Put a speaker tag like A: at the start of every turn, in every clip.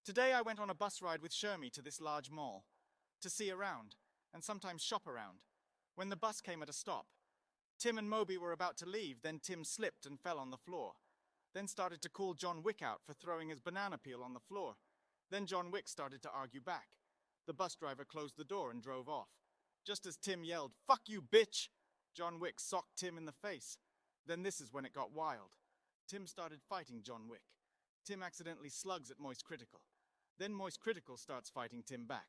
A: Today I went on a bus ride with Shermie to this large mall, to see around, and sometimes shop around. When the bus came at a stop, Tim and Moby were about to leave, then Tim slipped and fell on the floor. Then started to call John Wick out for throwing his banana peel on the floor. Then John Wick started to argue back. The bus driver closed the door and drove off. Just as Tim yelled, "Fuck you, bitch!" John Wick socked Tim in the face. Then this is when it got wild. Tim started fighting John Wick. Tim accidentally slugs at Moist Critical. Then Moist Critical starts fighting Tim back.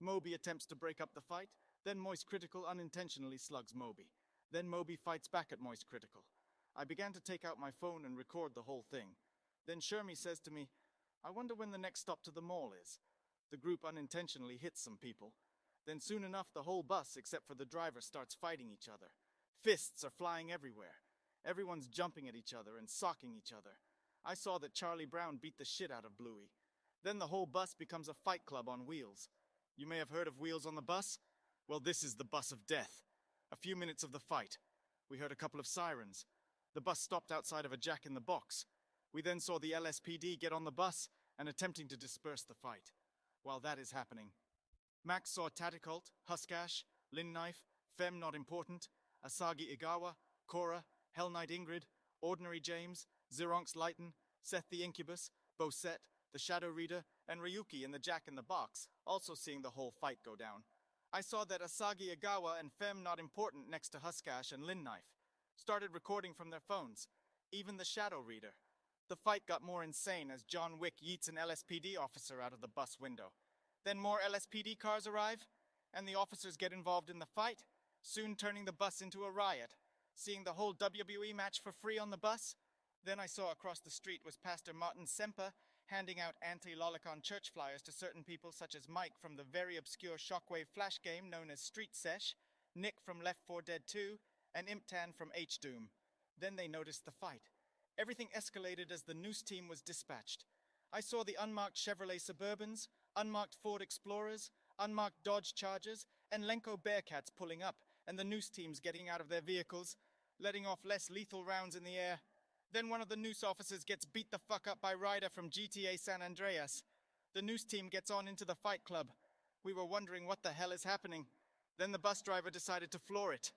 A: Moby attempts to break up the fight. Then Moist Critical unintentionally slugs Moby. Then Moby fights back at Moist Critical. I began to take out my phone and record the whole thing. Then Shermie says to me, "I wonder when the next stop to the mall is." The group unintentionally hits some people. Then soon enough the whole bus, except for the driver, starts fighting each other. Fists are flying everywhere. Everyone's jumping at each other and socking each other. I saw that Charlie Brown beat the shit out of Bluey. Then the whole bus becomes a fight club on wheels. You may have heard of Wheels on the Bus? Well, this is the bus of death. A few minutes of the fight. We heard a couple of sirens. The bus stopped outside of a Jack in the Box. We then saw the LSPD get on the bus and attempting to disperse the fight. While that is happening, Max saw Taticult, Huskash, Lin Knife, Femme Not Important, Asagi Igawa, Cora, Hell Knight Ingrid, Ordinary James, Xeronx Lighten, Seth the Incubus, Bosette, the Shadow Reader, and Ryuki in the Jack in the Box, also seeing the whole fight go down. I saw that Asagi Igawa and Femme Not Important next to Huskash and Lin Knife started recording from their phones, even the Shadow Reader. The fight got more insane as John Wick yeets an LSPD officer out of the bus window. Then more LSPD cars arrive, and the officers get involved in the fight, soon turning the bus into a riot. Seeing the whole WWE match for free on the bus, then I saw across the street was Pastor Martin Semper handing out anti-lolicon church flyers to certain people such as Mike from the very obscure Shockwave Flash game known as Street Sesh, Nick from Left 4 Dead 2, and Imptan from H-Doom. Then they noticed the fight. Everything escalated as the Noose team was dispatched. I saw the unmarked Chevrolet Suburbans, unmarked Ford Explorers, unmarked Dodge Chargers, and Lenko Bearcats pulling up, and the Noose teams getting out of their vehicles, letting off less lethal rounds in the air. Then one of the Noose officers gets beat the fuck up by Ryder from GTA San Andreas. The Noose team gets on into the fight club. We were wondering what the hell is happening. Then the bus driver decided to floor it,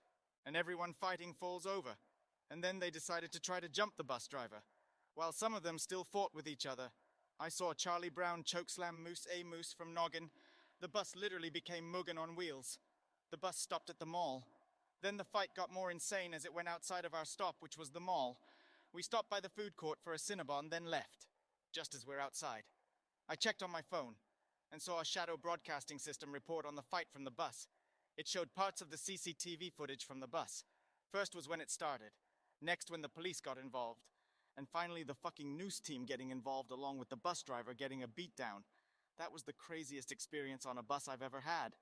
A: and everyone fighting falls over. And then they decided to try to jump the bus driver. While some of them still fought with each other, I saw Charlie Brown chokeslam Moose A. Moose from Noggin. The bus literally became M.U.G.E.N on wheels. The bus stopped at the mall. Then the fight got more insane as it went outside of our stop, which was the mall. We stopped by the food court for a Cinnabon, then left, just as we're outside. I checked on my phone and saw a shadow broadcasting system report on the fight from the bus. It showed parts of the CCTV footage from the bus. First was when it started. Next when the police got involved. And finally the fucking Noose team getting involved along with the bus driver getting a beatdown. That was the craziest experience on a bus I've ever had.